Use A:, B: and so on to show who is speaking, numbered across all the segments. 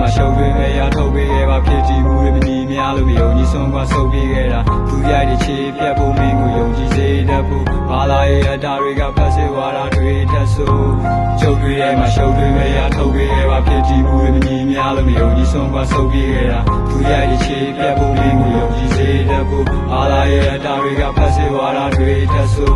A: မှာရှုပ်တွေပဲရထုတ်ပေးခဲ့ပါဖြစ်တည်မှုတွေမညီများလို့မယုံကြည်စွန့်ခွာဆုတ်ပြေးခဲ့တာသူရိုက်တဲ့ခြေပြတ်ဖို့မင်းကိုယုံကြည်စေတတ်ဖို့ဘာသာရေးအတားတွေကဖက်စစ်ဝါဒတွေထက်ဆိုကျုပ်တွေရဲ့မှာရှုပ်တွေပဲရထုတ်ပေးခဲ့ပါဖြစ်တည်မှုတွေမညီများလို့မယုံကြည်စွန့်ခွာဆုတ်ပြေးခဲ့တာသူရိုက်တဲ့ခြေပြတ်ဖို့မင်းကိုယုံကြည်စေတတ်ဖို့ဘာသာရေးအတားတွေကဖက်စစ်ဝါဒတွေထက်ဆို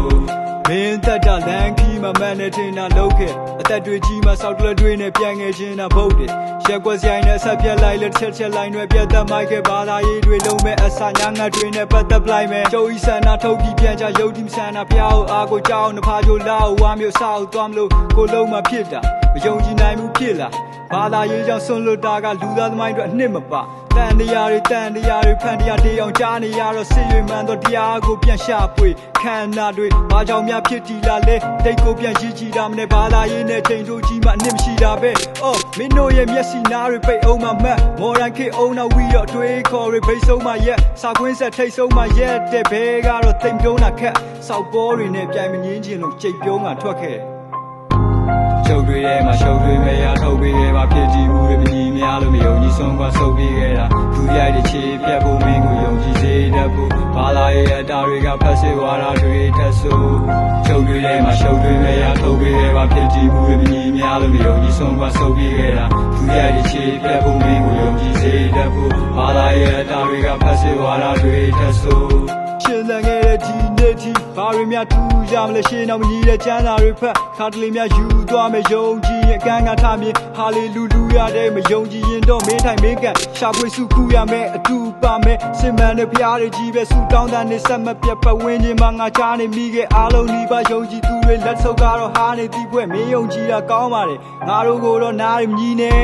A: မင်းသက်တာလမ်းခီးမှာမန်နဲ့ထင်တာလုပ်ခဲ့အသက်တွေကြီးမှာစောက်တလက်တွေနဲ့ပြန်ငယ်ချင်းတာဗုတ်တယ်ရက်ကွက်ဆိုင်နဲ့ဆက်ပြက်လိုက်လက်ချက်လိုက်တွေပြတ်သက်မိုက်ခဲ့ဘာသာရေးတွေလုံးမဲ့အဆညာငတ်တွေနဲ့ပတ်သက်ပလိုက်မယ်ကျိုးဤဆန္ဒထုတ်ပြီးပြန်ကြရုပ်ဒီဆန္ဒပြအောင်အားကိုကြောက်နှဖားချိုလာဝါမျိုးဆောက်သွားမလို့ကိုလုံးမဖြစ်တာမယုံကြည်နိုင်ဘူးဖြစ်လာဘာသာရေးကြောင့်ဆွန့်လွတ်တာကလူသားသမိုင်းတွေအနှစ်မပါတန်တရားတွေဖန်တရားတေးအောင်ကြားနေရတော့စစ်ရွေမှန်တော့တရားကိုပြန်ရှာဖွေခန္ဓာတွေဘာကြောင့်များဖြစ်တည်လာလဲတိတ်ကိုပြန်ရည်ကြည်တာမနဲ့ဘာသာရေးနဲ့ချိန်ထိုးကြီးမှအနှစ်မရှိတာပဲအော်မင်းတို့ရဲ့မျက်စိနားတွေပိတ်အောင်မှမတ်မော်ရန်ခေအောင်နောက်ဝီတော့တွေးခေါ်တွေဘိတ်ဆုံးမှရက်စာခွင်းဆက်ထိတ်ဆုံးမှရက်တဲ့ဘဲကတော့တိမ်ပြုံးတာခက်စောက်ပေါ်တွေနဲ့ပြိုင်မငင်းခြင်းလို့ကြိတ်ပြုံးတာထွက်ခဲ့ကျုပ်တွေထဲမှာရှုပ်တွေပဲရထုတ်ပေးခဲ့ပါဖြစ်တည်မှုတွေမညီများလို့မယုံကြည်စွန့်ခွာဆုတ်ပြေးခဲ့တာသူရိုက်တဲ့ခြေပြတ်ဖို့မင်းကိုယုံကြည်စေတတ်ဖို့ဘာသာရေးအတားတွေကဖက်စစ်ဝါဒတွေထက်ဆိုကျုပ်တွေထဲမှာရှုပ်တွေပဲရထုတ်ပေးခဲ့ပါဖြစ်တည်မှုတွေမညီများလို့မယုံကြည်စွန့်ခွာဆုတ်ပြေးခဲ့တာသူရိုက်တဲ့ခြေပြတ်ဖို့မင်းကိုယုံကြည်စေတတ်ဖို့ဘာသာရေးအတားတွေကဖက်စစ်ဝါဒတွေထက်ဆိုရှင်လန်ခဲ့တဲ့ဒီနေ့ထိဘာတွေများထူးရမလဲရှင်အောင်မကြီးတဲ့ချမ်းသာတွေဖက်ခါတလေများယူသွားမယ်ယုံကြည်ရင်အကန့်ကထမြင်ဟာလေလူရတဲ့မယုံကြည်ရင်တော့မင်းထိုင်မင်းကန်ရှာဖွေစုခုရမယ်အတူပါမယ်စင်မန်တဲ့ဖျားတွေကြီးပဲဆူတောင်းတဲ့နေဆက်မပြတ်ပတ်ဝန်းကျင်မှာငါချားနေမိခဲ့အားလုံးဒီပါယုံကြည်သူတွေလက်ဆုပ်ကတော့ဟာနေတိဖွဲ့မင်းယုံကြည်တာကောင်းပါတယ်ငါတို့ကိုတော့နားရမကြီးနဲ့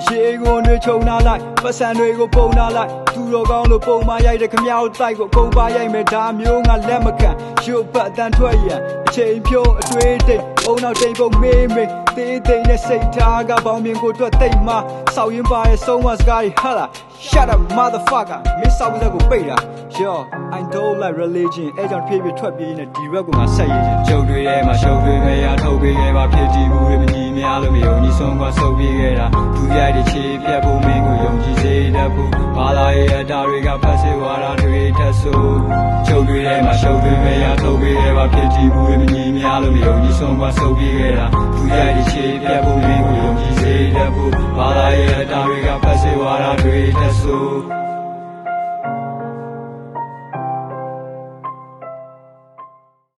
A: ရေကိုတွေခြုံလာလိုက်ပတ်စံတွေကိုပုံလာလိုက်သူတော်ကောင်းလို့ပုံမရိုက်တဲ့ခမောက်တိုက်ကိုအကုန်ပါရိုက်မယ်ဒါမျိုးငါလက်မခံရုပ်ပတ်အတန်ထွက်ရန်အချိန်ဖြုံးအတွေ့အတိတ်အုံနောက်တိမ်ပုံမေးမေးသေးသေးနဲ့စိတ်ထားကပေါင်းမြင်ကိုတွေ့တိတ်မှာစောက်ရင်ပါရဲ့ဆုံးမစကားတွေဟာလား Shut up motherfucker မင်းစောက်စက်ကိုပိတ်တာ Yo I don't like religion အဲကြောင့်ဖြည်းဖြည်းထွက်ပြေးနေဒီ rap ကိုငါဆက်ရည်ချင်းကျုပ်တွေထဲမှာရှုပ်တွေပဲရထုတ်ပေးခဲ့ပါဖြစ်တည်မှုတွေမညီများလို့မယုံကြည်စွန့်ခွာဆုတ်ပြေးခဲ့တာသူရိုက်တဲ့ခြေပြတ်ဖို့မင်းကိုယုံကြည်စေတတ်ဖို့ဘာသာရေးအတားတွေကဖက်စစ်ဝါဒတွေထက်ဆိုကျုပ်တွေထဲမှာရှုပ်တွေပဲရထုတ်ပေးခဲ့ပါဖြစ်တည်မှုတွေမညီများလို့မယုံကြည်စွန့်ခွာဆုတ်ပြေးခဲ့တာသူရိုက်တဲ့ခြေပြတ်ဖို့မင်းကိုယုံကြည်စေတတ်ဖို့ဘာသာရေးအတားတွေကဖက်စစ်ဝါဒတွေထက်ဆို